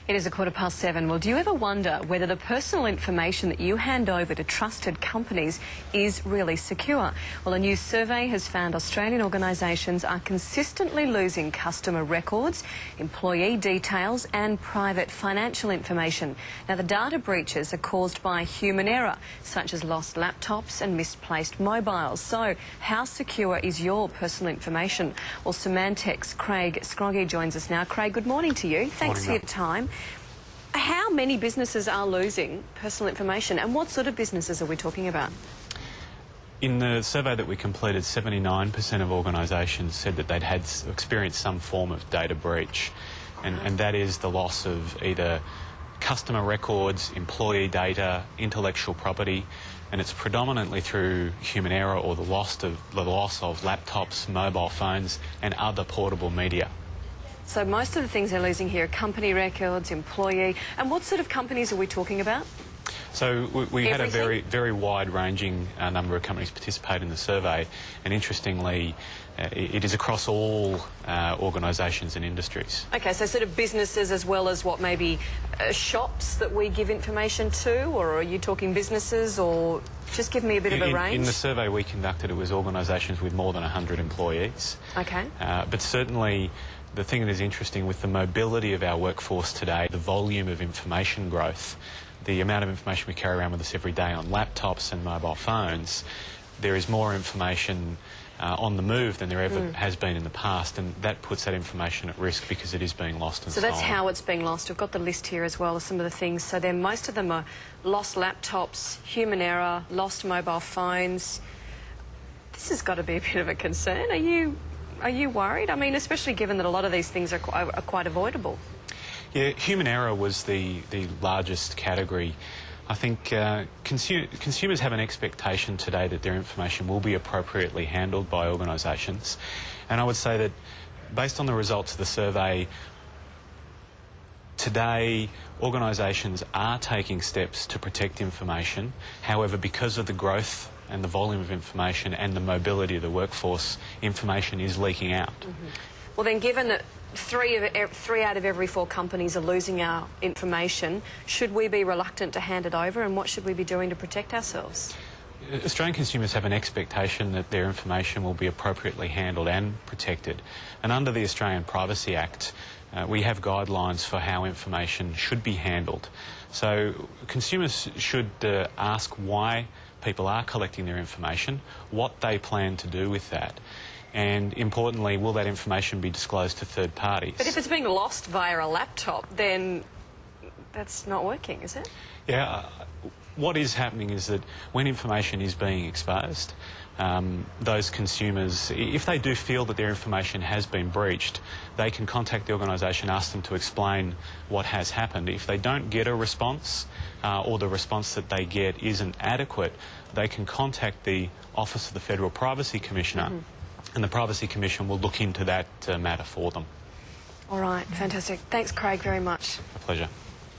It is 7:15. Well, do you ever wonder whether the personal information that you hand over to trusted companies is really secure? Well, a new survey has found Australian organisations are consistently losing customer records, employee details and private financial information. Now, the data breaches are caused by human error, such as lost laptops and misplaced mobiles. So, how secure is your personal information? Well, Symantec's Craig Scroggie joins us now. Craig, good morning to you. Thanks for your time. How many businesses are losing personal information, and what sort of businesses are we talking about? In the survey that we completed, 79% of organisations said that they'd experienced some form of data breach, and that is the loss of either customer records, employee data, intellectual property, and it's predominantly through human error or the loss of laptops, mobile phones and other portable media. So most of the things they're losing here are company records, employee, and what sort of companies are we talking about? So we had a very wide-ranging number of companies participate in the survey, and interestingly, it is across all organisations and industries. Okay, so sort of businesses as well as what, maybe shops that we give information to, or are you talking businesses, or just give me a bit of a range? In the survey we conducted, it was organisations with more than 100 employees. Okay. But certainly, the thing that is interesting with the mobility of our workforce today, the volume of information growth, the amount of information we carry around with us every day on laptops and mobile phones, there is more information on the move than there ever has been in the past, and that puts that information at risk because it is being lost and stolen. So that's how it's being lost. We've got the list here as well of some of the things. So then most of them are lost laptops, human error, lost mobile phones. This has got to be a bit of a concern. Are you worried? I mean, especially given that a lot of these things are quite avoidable. Yeah, human error was the largest category. I think consumers have an expectation today that their information will be appropriately handled by organisations. And I would say that based on the results of the survey, today organisations are taking steps to protect information. However, because of the growth and the volume of information and the mobility of the workforce, information is leaking out. Well then, given that three out of every 4 companies are losing our information, should we be reluctant to hand it over, and what should we be doing to protect ourselves? Australian consumers have an expectation that their information will be appropriately handled and protected. And under the Australian Privacy Act, we have guidelines for how information should be handled. So consumers should ask why people are collecting their information, what they plan to do with that, and importantly, will that information be disclosed to third parties? But if it's being lost via a laptop, then that's not working, is it? Yeah. What is happening is that when information is being exposed, those consumers, if they do feel that their information has been breached, they can contact the organisation, ask them to explain what has happened. If they don't get a response, or the response that they get isn't adequate, they can contact the Office of the Federal Privacy Commissioner, and the Privacy Commission will look into that matter for them. All right, fantastic. Thanks, Craig, very much. A pleasure.